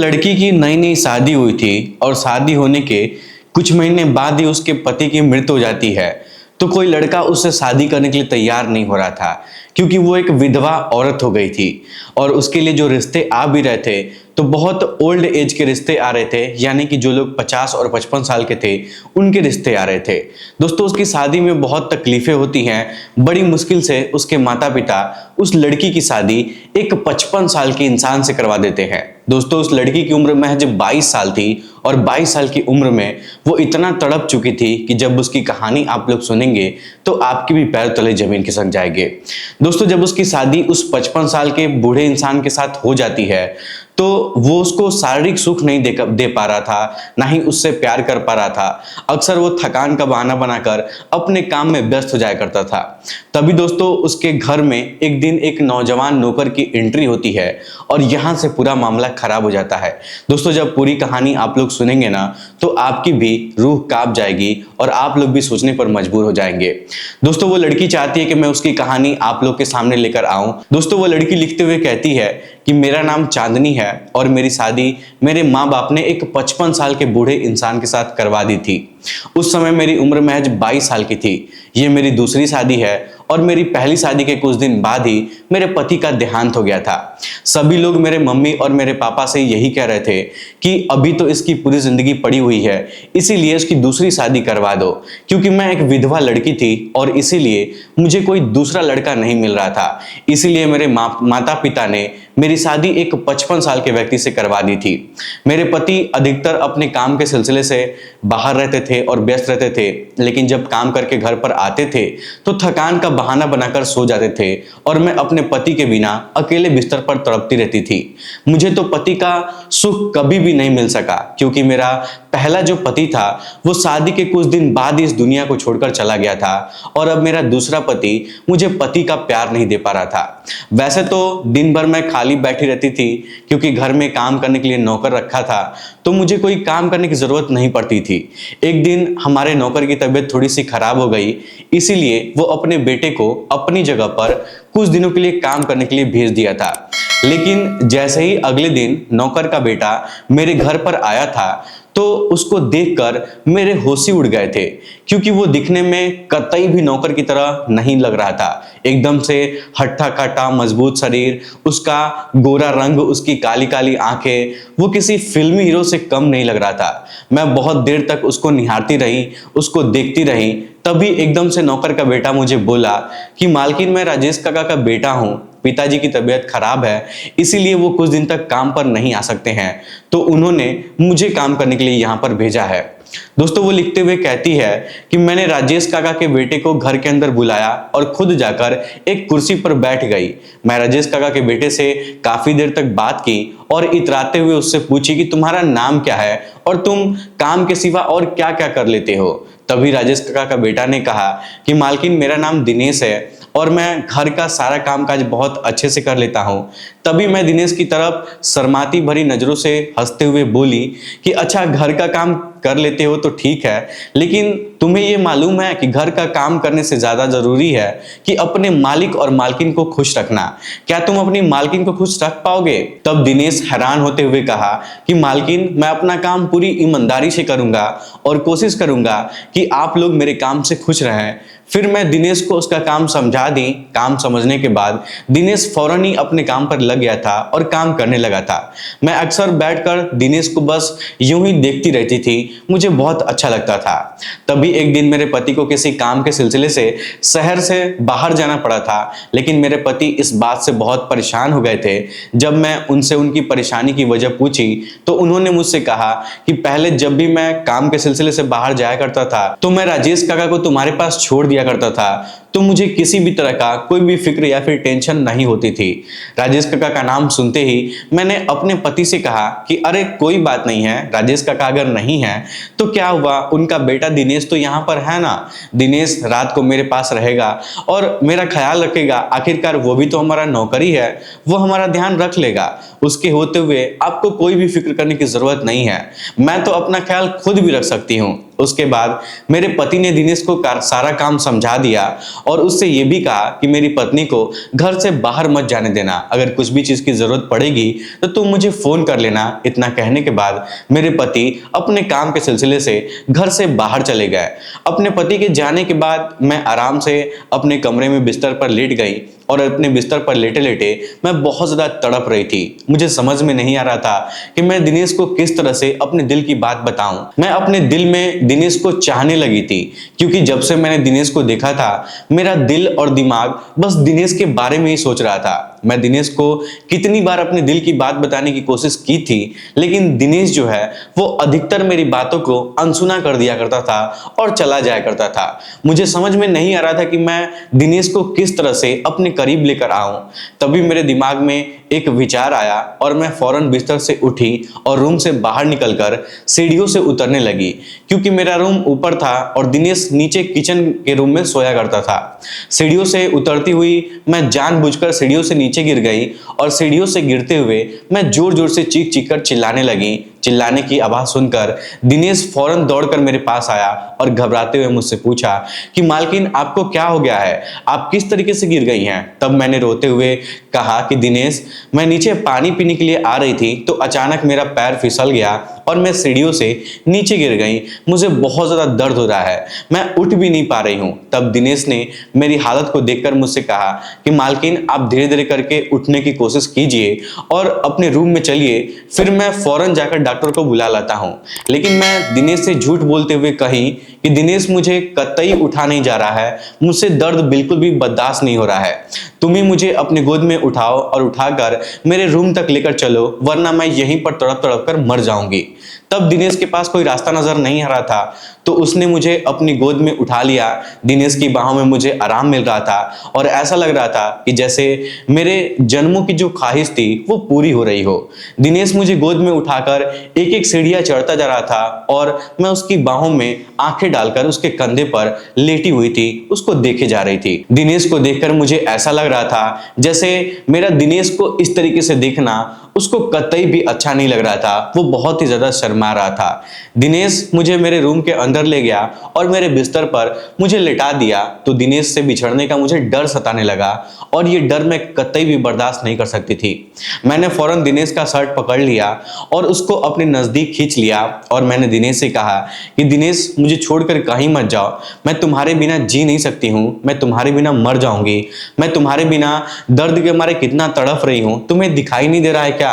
लड़की की नई नई शादी हुई थी और शादी होने के कुछ महीने बाद ही उसके पति की मृत्यु हो जाती है। तो कोई लड़का उससे शादी करने के लिए तैयार नहीं हो रहा था, क्योंकि वो एक विधवा औरत हो गई थी और उसके लिए जो रिश्ते आ भी रहे थे तो बहुत ओल्ड एज के रिश्ते आ रहे थे, यानी कि जो लोग 50 और 55 साल के थे उनके रिश्ते आ रहे थे। दोस्तों, उसकी शादी में बहुत तकलीफें होती हैं। बड़ी मुश्किल से उसके माता पिता उस लड़की की शादी एक 55 साल के इंसान से करवा देते हैं। दोस्तों, उस लड़की की उम्र महज 22 साल थी और 22 साल की उम्र में वो इतना तड़प चुकी थी कि जब उसकी कहानी आप लोग सुनेंगे तो आपके भी पैर तले जमीन खिसक जाएंगे। दोस्तों, जब उसकी शादी उस 55 साल के बूढ़े इंसान के साथ हो जाती है तो वो उसको शारीरिक सुख नहीं दे पा रहा था, ना ही उससे प्यार कर पा रहा था। अक्सर वो थकान का बहाना बनाकर अपने काम में व्यस्त हो जाया करता था। तभी दोस्तों, उसके घर में एक दिन एक नौजवान नौकर की एंट्री होती है और यहाँ से पूरा मामला खराब हो जाता है। दोस्तों, जब पूरी कहानी आप लोग सुनेंगे ना तो आपकी भी रूह कांप जाएगी और आप लोग भी सोचने पर मजबूर हो जाएंगे। दोस्तों, वो लड़की चाहती है कि मैं उसकी कहानी आप लोग के सामने लेकर आऊं। दोस्तों, वो लड़की लिखते हुए कहती है कि मेरा नाम चांदनी है और मेरी शादी मेरे माँ बाप ने एक 55 साल के बूढ़े इंसान के साथ करवा दी थी। उस समय मेरी उम्र महज 22 साल की थी। ये मेरी दूसरी शादी है और मेरी पहली शादी के कुछ दिन बाद ही मेरे पति का देहांत हो गया था। सभी लोग मेरे मम्मी और मेरे पापा से यही कह रहे थे कि अभी तो इसकी पूरी जिंदगी पड़ी हुई है, इसीलिए इसकी दूसरी शादी करवा दो, क्योंकि मैं एक विधवा लड़की थी और इसीलिए मुझे कोई दूसरा लड़का नहीं मिल रहा था। इसीलिए मेरे माता पिता ने मेरी शादी एक 55 साल के व्यक्ति से करवा दी थी। मेरे पति अधिकतर अपने काम के सिलसिले से बाहर रहते थे और व्यस्त रहते थे, लेकिन जब काम करके घर पर आते थे तो थकान का बहाना बनाकर सो जाते थे और मैं अपने पति के बिना अकेले बिस्तर पर तड़पती रहती थी। मुझे तो पति का सुख कभी भी नहीं मिल सका, क्योंकि मेरा पहला जो पति था वो शादी के कुछ दिन बाद ही इस दुनिया को छोड़कर चला गया था और अब मेरा दूसरा पति मुझे पति का प्यार नहीं दे पा रहा था। वैसे तो दिन भर मैं खाली बैठी रहती थी, क्योंकि घर में काम करने के लिए नौकर रखा था तो मुझे कोई काम करने की जरूरत नहीं पड़ती थी। एक दिन हमारे नौकर की तबीयत थोड़ी सी खराब हो गई, इसीलिए वो अपने बेटे को अपनी जगह पर कुछ दिनों के लिए काम करने के लिए भेज दिया था। लेकिन जैसे ही अगले दिन नौकर का बेटा मेरे घर पर आया था तो उसको देखकर मेरे होश ही उड़ गए थे, क्योंकि वो दिखने में कतई भी नौकर की तरह नहीं लग रहा था। एकदम से हट्टा कट्टा मजबूत शरीर, उसका गोरा रंग, उसकी काली काली आंखें, वो किसी फिल्मी हीरो से कम नहीं लग रहा था। मैं बहुत देर तक उसको निहारती रही, उसको देखती रही। तभी एकदम से नौकर का बेटा मुझे बोला कि मालकिन, मैं राजेश काका का बेटा हूँ, पिताजी की तबीयत खराब है, इसीलिए वो कुछ दिन तक काम पर नहीं आ सकते हैं, तो उन्होंने मुझे काम करने के लिए यहाँ पर भेजा है। दोस्तों, वो लिखते हुए कहती है कि मैंने राजेश काका के बेटे को घर के अंदर बुलाया और खुद जाकर एक कुर्सी पर बैठ गई। मैं राजेश काका के बेटे से काफी देर तक बात की और इतराते हुए उससे पूछी कि तुम्हारा नाम क्या है और तुम काम के सिवा और क्या क्या कर लेते हो। तभी राजेश काका का बेटा ने कहा कि मालकिन, मेरा नाम दिनेश है और मैं घर का सारा कामकाज बहुत अच्छे से कर लेता हूँ। तभी मैं दिनेश की तरफ शर्माती भरी नजरों से हंसते हुए बोली कि अच्छा, घर का काम कर लेते हो तो ठीक है, लेकिन तुम्हें ये मालूम है कि घर का काम करने से ज्यादा जरूरी है कि अपने मालिक और मालकिन को खुश रखना। क्या तुम अपनी मालकिन को खुश रख पाओगे? तब दिनेश हैरान होते हुए कहा कि मालकिन, मैं अपना काम पूरी ईमानदारी से करूंगा और कोशिश करूंगा कि आप लोग मेरे काम से खुश रहें। फिर मैं दिनेश को उसका काम समझा दी। काम समझने के बाद दिनेश फौरन ही अपने काम पर लग गया था और काम करने लगा था। मैं अक्सर बैठकर दिनेश को बस यूं ही देखती रहती थी, मुझे बहुत अच्छा लगता था। तभी एक दिन मेरे पति को किसी काम के सिलसिले से शहर से बाहर जाना पड़ा था, लेकिन मेरे पति इस बात से बहुत परेशान हो गए थे। जब मैं उनसे उनकी परेशानी की वजह पूछी तो उन्होंने मुझसे कहा कि पहले जब भी मैं काम के सिलसिले से बाहर जाया करता था तो मैं राजेश काका को तुम्हारे पास छोड़ दिया करता था, तो मुझे किसी भी तरह का कोई भी फिक्र या फिर टेंशन नहीं होती थी। राजेश काका का नाम सुनते ही मैंने अपने पति से कहा कि अरे कोई बात नहीं है, राजेश काका अगर नहीं है तो क्या हुआ, उनका बेटा दिनेश तो यहाँ पर है ना। दिनेश रात को मेरे पास रहेगा और मेरा ख्याल रखेगा, आखिरकार वो भी तो हमारा नौकरी है, वो हमारा ध्यान रख लेगा। उसके होते हुए आपको कोई भी फिक्र करने की जरूरत नहीं है, मैं तो अपना ख्याल खुद भी रख सकती हूँ। उसके बाद मेरे पति ने दिनेश को सारा काम समझा दिया और उससे ये भी कहा कि मेरी पत्नी को घर से बाहर मत जाने देना, अगर कुछ भी चीज की जरूरत पड़ेगी तो तुम मुझे फोन कर लेना। इतना कहने के बाद मेरे पति अपने काम के सिलसिले से घर से बाहर चले गए। अपने पति के जाने के बाद मैं आराम से अपने कमरे में बिस्तर पर लेट गई और अपने बिस्तर पर लेटे लेटे मैं बहुत ज्यादा तड़प रही थी। मुझे समझ में नहीं आ रहा था कि मैं दिनेश को किस तरह से अपने दिल की बात बताऊं। मैं अपने दिल में दिनेश को चाहने लगी थी, क्योंकि जब से मैंने दिनेश को देखा था मेरा दिल और दिमाग बस दिनेश के बारे में ही सोच रहा था। मैं दिनेश को कितनी बार अपने दिल की बात बताने की कोशिश की थी, लेकिन दिनेश जो है वो अधिकतर मेरी बातों को अनसुना कर दिया करता था और चला जाया करता था। मुझे समझ में नहीं आ रहा था कि मैं दिनेश को किस तरह से अपने करीब लेकर आऊं। तभी मेरे दिमाग में एक विचार आया और मैं फौरन बिस्तर से उठी और रूम से बाहर निकलकर सीढ़ियों से उतरने लगी, क्योंकि मेरा रूम ऊपर था और दिनेश नीचे किचन के रूम में सोया करता था। सीढ़ियों से उतरती हुई मैं जानबूझकर सीढ़ियों से नीचे गिर गई और सीढ़ियों से गिरते हुए मैं जोर जोर से चीख चीख कर चिल्लाने लगी। चिल्लाने की आवाज सुनकर दिनेश फौरन दौड़कर मेरे पास आया और घबराते हुए मुझसे पूछा कि मालकिन आपको क्या हो गया है, आप किस तरीके से गिर गई हैं। तब मैंने रोते हुए कहा कि दिनेश, मैं नीचे पानी पीने के लिए आ रही थी तो अचानक मेरा पैर फिसल गया और मैं सीढ़ियों से नीचे गिर गई। मुझे बहुत ज्यादा दर्द हो रहा है, मैं उठ भी नहीं पा रही हूँ। तब दिनेश ने मेरी हालत को देखकर मुझसे कहा कि मालकिन आप धीरे धीरे करके उठने की कोशिश कीजिए और अपने रूम में चलिए, फिर मैं फौरन जाकर डॉक्टर को बुला लाता हूँ। लेकिन मैं दिनेश से झूठ बोलते हुए कही कि दिनेश मुझे कतई उठा नहीं जा रहा है, मुझसे दर्द बिल्कुल भी बर्दाश्त नहीं हो रहा है, तुम ही मुझे अपनी गोद में उठाओ और उठाकर मेरे रूम तक लेकर चलो, वरना मैं यहीं पर तड़प तड़प कर मर जाऊंगी। तब दिनेश के पास कोई रास्ता नजर नहीं आ रहा था तो उसने मुझे अपनी गोद में उठा लिया। दिनेश की बाहों में मुझे आराम मिल रहा था और ऐसा लग रहा था कि जैसे मेरे जन्मों की जो ख्वाहिश थी वो पूरी हो रही हो। दिनेश मुझे गोद में उठाकर एक एक सीढ़ियां चढ़ता जा रहा था और मैं उसकी बाहों में आंखें डालकर उसके कंधे पर लेटी हुई थी, उसको देखे जा रही थी। दिनेश को देखकर मुझे ऐसा लग रहा था जैसे मेरा दिनेश को इस तरीके से देखना उसको कतई भी अच्छा नहीं लग रहा था, वो बहुत ही ज्यादा शर्मा रहा था। दिनेश मुझे मेरे रूम के अंदर ले गया और मेरे बिस्तर पर मुझे लिटा दिया तो दिनेश से बिछड़ने का मुझे डर सताने लगा और ये डर मैं कतई भी बर्दाश्त नहीं कर सकती थी। मैंने फौरन दिनेश का शर्ट पकड़ लिया और उसको अपने नजदीक खींच लिया और मैंने दिनेश से कहा कि दिनेश, मुझे छोड़कर कहीं मत जाओ, मैं तुम्हारे बिना जी नहीं सकती हूँ, मैं तुम्हारे बिना मर जाऊंगी, मैं तुम्हारे बिना दर्द के मारे कितना तड़प रही हूँ, तुम्हें दिखाई नहीं दे रहा है क्या।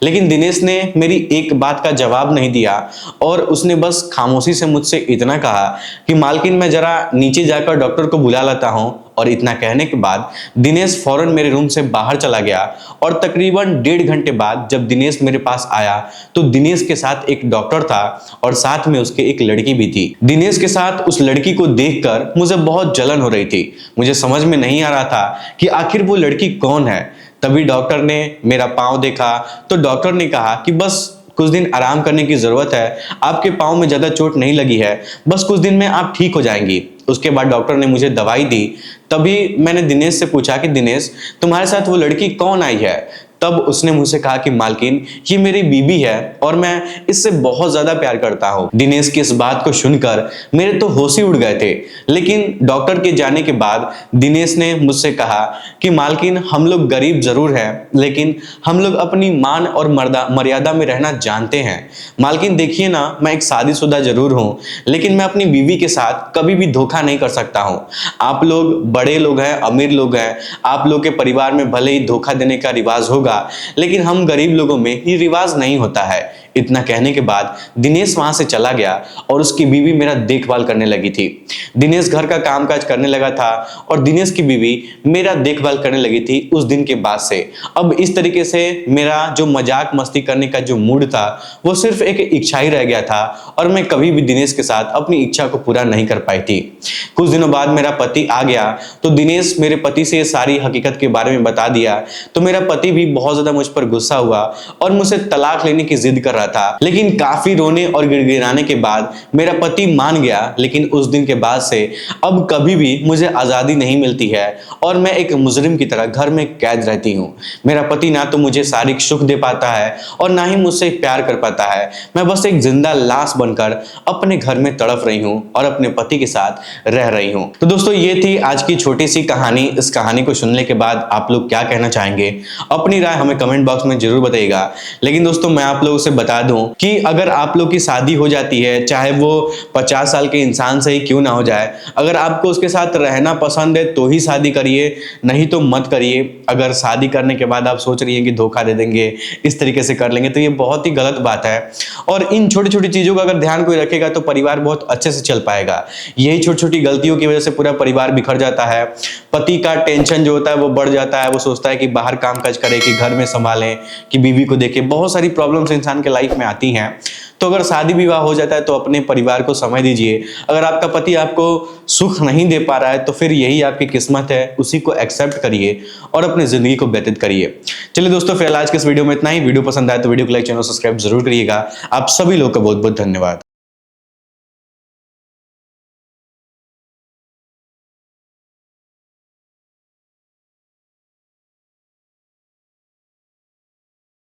लेकिन दिनेश ने मेरी एक बात का जवाब नहीं दिया और उसने बस खामोशी से मुझसे इतना कहा कि मालकिन, मैं जरा नीचे जाकर डॉक्टर को बुला लाता हूं। और इतना कहने के बाद दिनेश फौरन मेरे रूम से बाहर चला गया और तकरीबन 1.5 घंटे बाद जब दिनेश मेरे पास आया तो दिनेश के साथ एक डॉक्टर था और साथ में उसके एक लड़की भी थी। दिनेश के साथ उस लड़की को देखकर मुझे बहुत जलन हो रही थी। मुझे समझ में नहीं आ रहा था कि आखिर वो लड़की कौन है। तभी डॉक्टर ने मेरा पाँव देखा तो डॉक्टर ने कहा कि बस कुछ दिन आराम करने की जरूरत है, आपके पाँव में ज्यादा चोट नहीं लगी है, बस कुछ दिन में आप ठीक हो जाएंगी। उसके बाद डॉक्टर ने मुझे दवाई दी। तभी मैंने दिनेश से पूछा कि दिनेश, तुम्हारे साथ वो लड़की कौन आई है। तब उसने मुझसे कहा कि मालकिन, ये मेरी बीबी है और मैं इससे बहुत ज्यादा प्यार करता हूँ। दिनेश की इस बात को सुनकर मेरे तो होश ही उड़ गए थे। लेकिन डॉक्टर के जाने के बाद दिनेश ने मुझसे कहा कि मालकिन, हम लोग गरीब जरूर हैं, लेकिन हम लोग अपनी मान और मर्यादा में रहना जानते हैं। मालकिन देखिए ना, मैं एक शादीशुदा जरूर हूँ, लेकिन मैं अपनी बीवी के साथ कभी भी धोखा नहीं कर सकता हूँ। आप लोग बड़े लोग हैं, अमीर लोग हैं, आप लोग के परिवार में भले ही धोखा देने का रिवाज होगा, लेकिन हम गरीब लोगों में ये रिवाज नहीं होता है। इतना कहने के बाद दिनेश वहां से चला गया और उसकी बीवी मेरा देखभाल करने लगी थी। दिनेश घर का कामकाज करने लगा था और दिनेश की बीवी मेरा देखभाल करने लगी थी उस दिन के बाद से। अब इस तरीके से मेरा जो मजाक मस्ती करने का जो मूड था वो सिर्फ एक इच्छा ही रह गया था और मैं कभी भी दिनेश के साथ अपनी इच्छा को पूरा नहीं कर पाई थी। कुछ दिनों बाद मेरा पति आ गया तो दिनेश मेरे पति से सारी हकीकत के बारे में बता दिया तो मेरा पति भी बहुत ज्यादा मुझ पर गुस्सा हुआ और मुझसे तलाक लेने की जिद कर रहा था। लेकिन काफी रोने और गिड़गिड़ाने के बाद मेरा पति मान गया। लेकिन उस दिन के बाद से अब कभी भी मुझे आजादी नहीं मिलती है और मैं एक मुजरिम की तरह घर में कैद रहती हूँ। मेरा पति ना तो मुझे शारीरिक सुख दे पाता है और ना ही मुझसे प्यार कर पाता है। मैं बस एक जिंदा लाश बनकर अपने घर में तड़प रही हूँ और अपने पति के साथ रह रही हूँ। तो दोस्तों ये थी आज की छोटी सी कहानी। इस कहानी को सुनने के बाद आप लोग क्या कहना चाहेंगे? अपनी राय हमें कमेंट बॉक्स में जरूर बताइएगा। लेकिन दोस्तों मैं आप लोगों से बता दूं कि अगर आप लोग की शादी हो जाती है, चाहे वो 50 साल के इंसान से ही क्यों ना हो जाए, अगर आपको उसके साथ रहना पसंद है तो ही शादी करिए, नहीं तो मत करिए। अगर शादी करने के बाद आप सोच रही हैं कि धोखा दे देंगे, इस तरीके से कर लेंगे, तो ये बहुत ही गलत बात है। और इन छोटी छोटी चीजों का अगर ध्यान कोई रखेगा तो परिवार बहुत अच्छे से चल पाएगा। यही छोटी छोटी गलतियों की वजह से पूरा परिवार बिखर जाता है। पति का टेंशन जो होता है वो बढ़ जाता है। वो सोचता है कि बाहर काम काज करे, कि घर में संभालें, कि बीवी को देखे। बहुत सारी प्रॉब्लम्स इंसान के लाइफ में आती हैं। तो अगर शादी विवाह हो जाता है तो अपने परिवार को समय दीजिए। अगर आपका पति आपको सुख नहीं दे पा रहा है तो फिर यही आपकी किस्मत है, उसी को एक्सेप्ट करिए और अपनी जिंदगी को व्यतीत करिए। चलिए दोस्तों, फिलहाल आज के इस वीडियो में इतना ही। वीडियो पसंद आए तो वीडियो को लाइक, चैनल सब्सक्राइब जरूर करिएगा। आप सभी लोग का बहुत बहुत धन्यवाद।